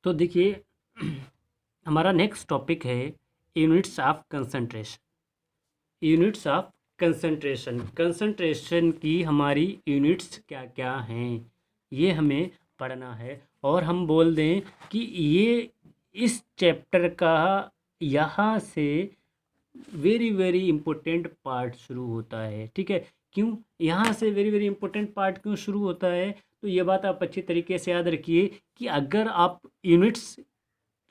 तो देखिए हमारा नेक्स्ट टॉपिक है units of concentration. Units of concentration, concentration की हमारी यूनिट्स क्या क्या हैं ये हमें पढ़ना है। और हम बोल दें कि ये इस चैप्टर का यहाँ से वेरी वेरी इम्पोर्टेंट पार्ट शुरू होता है। ठीक है, क्यों यहाँ से वेरी वेरी इम्पोर्टेंट पार्ट क्यों शुरू होता है? तो ये बात आप अच्छी तरीके से याद रखिए कि अगर आप यूनिट्स,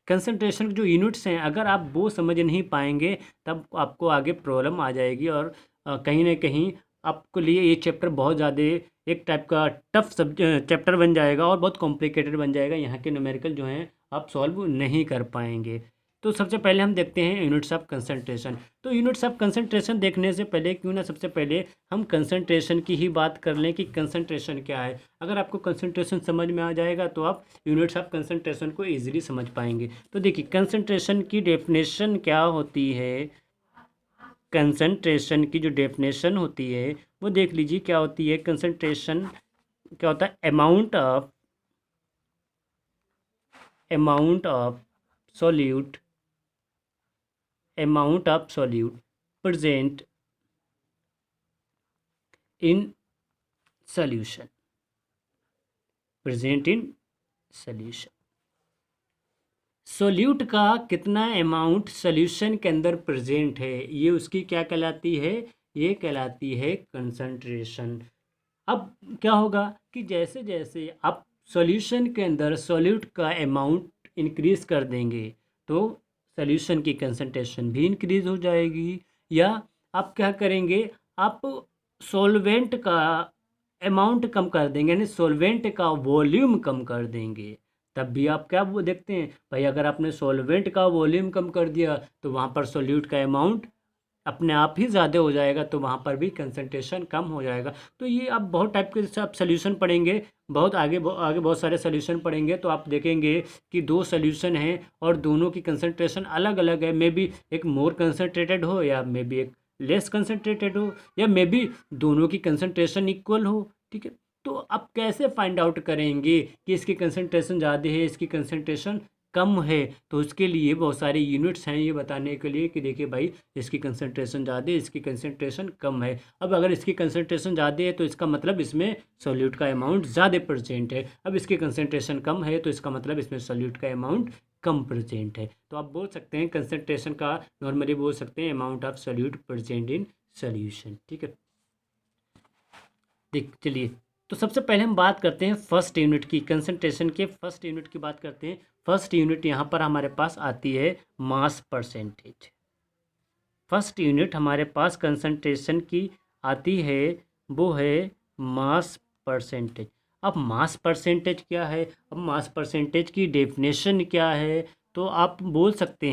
कंसंट्रेशन के जो यूनिट्स हैं, अगर आप वो समझ नहीं पाएंगे तब आपको आगे प्रॉब्लम आ जाएगी। और कहीं ना कहीं आपको लिए ये चैप्टर बहुत ज़्यादा एक टाइप का टफ सब चैप्टर बन जाएगा और बहुत कॉम्प्लिकेटेड बन जाएगा। यहाँ के न्यूमेरिकल जो हैं आप सॉल्व नहीं कर पाएंगे। तो सबसे पहले हम देखते हैं यूनिट्स ऑफ कंसंट्रेशन। तो यूनिट्स ऑफ कंसंट्रेशन देखने से पहले क्यों ना सबसे पहले हम कंसंट्रेशन की ही बात कर लें कि कंसंट्रेशन क्या है। अगर आपको कंसंट्रेशन समझ में आ जाएगा तो आप यूनिट्स ऑफ कंसंट्रेशन को इजीली समझ पाएंगे। तो देखिए कंसंट्रेशन की डेफिनेशन क्या होती है। कंसंट्रेशन की जो डेफिनेशन होती है वो देख लीजिए क्या होती है। कंसंट्रेशन क्या होता है? Amount of solute, amount of solute present in solution, present in solution। Solute का कितना अमाउंट सोल्यूशन के अंदर प्रेजेंट है ये उसकी क्या कहलाती है? ये कहलाती है कंसंट्रेशन। अब क्या होगा कि जैसे जैसे आप सॉल्यूशन के अंदर सॉल्यूट का अमाउंट इंक्रीज कर देंगे तो सॉल्यूशन की कंसंट्रेशन भी इंक्रीज हो जाएगी। या आप क्या करेंगे, आप सॉल्वेंट का अमाउंट कम कर देंगे, यानी सॉल्वेंट का वॉल्यूम कम कर देंगे। तब भी आप क्या वो देखते हैं भाई, अगर आपने सॉल्वेंट का वॉल्यूम कम कर दिया तो वहाँ पर सॉल्यूट का अमाउंट अपने आप ही ज़्यादा हो जाएगा, तो वहाँ पर भी कंसंट्रेशन कम हो जाएगा। तो ये आप बहुत टाइप के जैसे आप सोल्यूशन पढ़ेंगे, बहुत आगे आगे बहुत सारे सोल्यूशन पढ़ेंगे तो आप देखेंगे कि दो सोल्यूशन हैं और दोनों की कंसंट्रेशन अलग अलग है। मे बी एक मोर कंसंट्रेटेड हो या मे बी एक लेस कंसंट्रेटेड हो या मे बी दोनों की कंसंट्रेशन इक्वल हो। ठीक है, तो आप कैसे फाइंड आउट करेंगे कि इसकी कंसंट्रेशन ज़्यादा है इसकी कंसंट्रेशन कम है? तो उसके लिए बहुत सारे यूनिट्स हैं ये बताने के लिए कि देखिए भाई इसकी कंसंट्रेशन ज़्यादा है इसकी कंसंट्रेशन कम है। अब अगर इसकी कंसंट्रेशन ज़्यादा है तो इसका मतलब इसमें सॉल्यूट का अमाउंट ज़्यादा प्रेजेंट है। अब इसकी कंसंट्रेशन कम है तो इसका मतलब इसमें सॉल्यूट का अमाउंट कम प्रेजेंट है। तो आप बोल सकते हैं कंसंट्रेशन का नॉर्मली बोल सकते हैं amount of solute present in solution. ठीक है, देख चलिए तो सबसे पहले हम बात करते हैं फर्स्ट यूनिट की, कंसंट्रेशन के फर्स्ट यूनिट की बात करते हैं। फर्स्ट यूनिट यहाँ पर हमारे पास आती है मास परसेंटेज। फर्स्ट यूनिट हमारे पास कंसंट्रेशन की आती है वो है मास परसेंटेज। अब मास परसेंटेज क्या है? अब मास परसेंटेज की डेफिनेशन क्या है? तो आप बोल सकते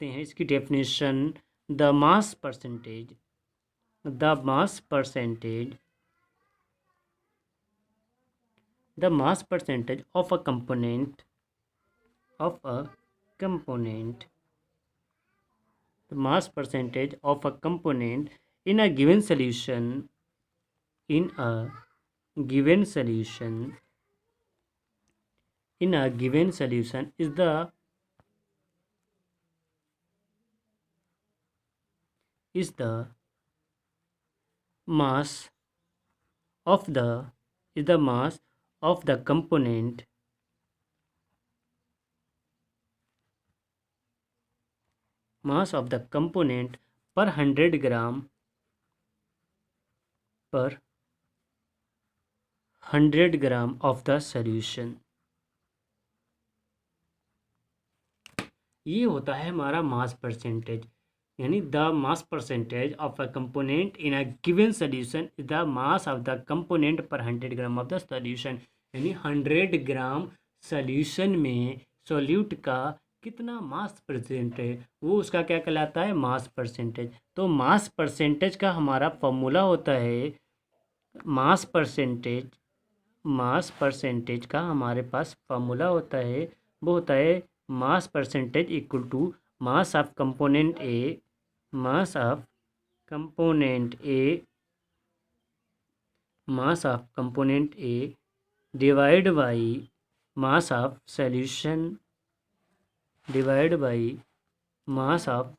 हैं, इसकी definition the mass percentage, the mass percentage the mass percentage of a component, of a component the mass percentage of a component in a given solution, in a given solution in a given solution is the mass of the is the mass of the component mass of the component per 100 gram per 100 gram of the solution। ये होता है हमारा mass percentage, यानी the mass percentage of a component in a given solution is the mass of the component पर 100 gram of the solution. यानी 100 ग्राम solution में solute का कितना मास परसेंट है वो उसका क्या कहलाता है? Mass percentage. तो मास परसेंटेज का हमारा फॉर्मूला होता है मास परसेंटेज का हमारे पास फॉर्मूला होता है वो होता है mass percentage equal to mass of component A, mass of component A, mass of component A divide by mass of solution divide by mass of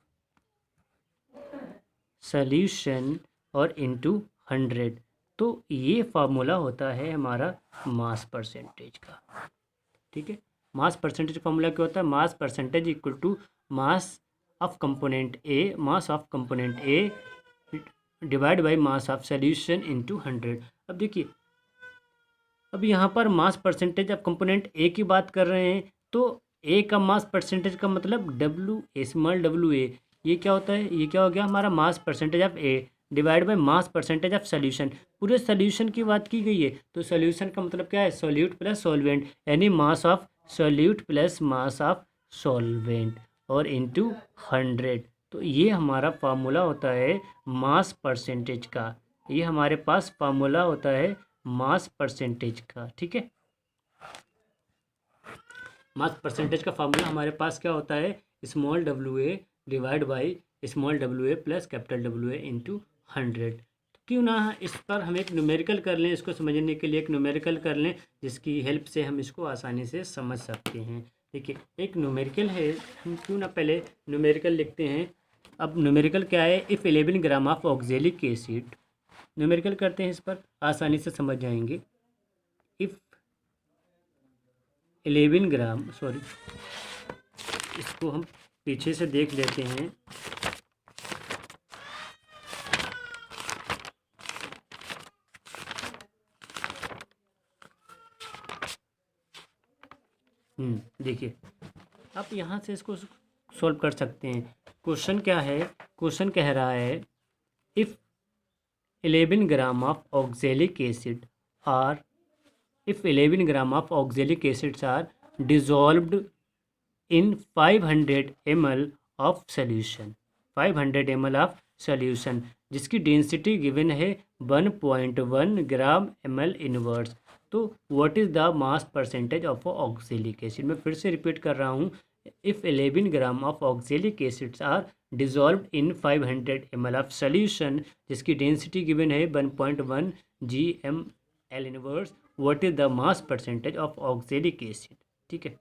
solution और इनटू 100। तो ये फार्मूला होता है हमारा मास परसेंटेज का। ठीक है, मास परसेंटेज फार्मूला क्या होता है? Mass percentage equal to mass of component A divide by mass of solution into 100। अब देखिए, अब यहाँ पर mass percentage of component A की बात कर रहे हैं, तो ए का मास परसेंटेज का मतलब W A, small W A. ये क्या होता है? ये क्या हो गया? हमारा मास percentage of A divide by mass percentage of solution. पूरे सॉल्यूशन की बात की गई है, तो सॉल्यूशन का मतलब क्या है? सॉल्यूट प्लस सॉल्वेंट, यानी mass of solute plus mass of solvent और इनटू 100। तो ये हमारा फार्मूला होता है मास परसेंटेज का। ये हमारे पास फार्मूला होता है मास परसेंटेज का। ठीक है, मास परसेंटेज का फार्मूला हमारे पास क्या होता है? Small W A divide by small W A plus capital W A into 100। क्यों ना इस पर हम एक न्यूमेरिकल कर लें, इसको समझने के लिए एक न्यूमेरिकल कर लें, जिसकी हेल्प से हम इसको आसानी से समझ सकते हैं। देखिए, एक न्यूमेरिकल है, हम क्यों ना पहले न्यूमेरिकल लिखते हैं। अब न्यूमेरिकल क्या है? If 11 gram of oxalic acid, numerical करते हैं, इस पर आसानी से समझ जाएंगे। इफ़ 11 ग्राम, सॉरी इसको हम पीछे से देख लेते हैं। देखिए, आप यहाँ से इसको सॉल्व कर सकते हैं। क्वेश्चन क्या है? क्वेश्चन कह रहा है if 11 gram of oxalic acid are if 11 gram of oxalic acids are dissolved in 500 ml of solution, 500 ml of solution जिसकी डेंसिटी गिवन है 1.1 ग्राम ml इनवर्स, तो what is the mass percentage of oxalic acid? मैं फिर से repeat कर रहा हूँ। If 11 gram of oxalic acids are dissolve in 500 ml of solution जिसकी डेंसिटी गिवन है 1.1 gml inverse, what is the mass percentage of oxalic acid? ठीक है,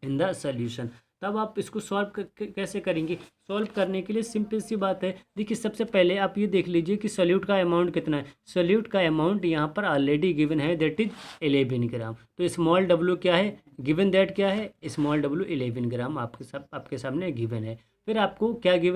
इन द सोल्यूशन। तब आप इसको सॉल्व कैसे करेंगे? सॉल्व करने के लिए सिंपल सी बात है। देखिए, सबसे पहले आप ये देख लीजिए कि सोल्यूट का अमाउंट कितना है। सोल्यूट का अमाउंट यहाँ पर ऑलरेडी गिवन है, दैट इज 11 ग्राम। तो स्मॉल डब्ल्यू क्या है गिवन? दैट क्या है? स्मॉल डब्ल्यू 11 ग्राम आपके सामने गिवन है। फिर आपको क्या गिवन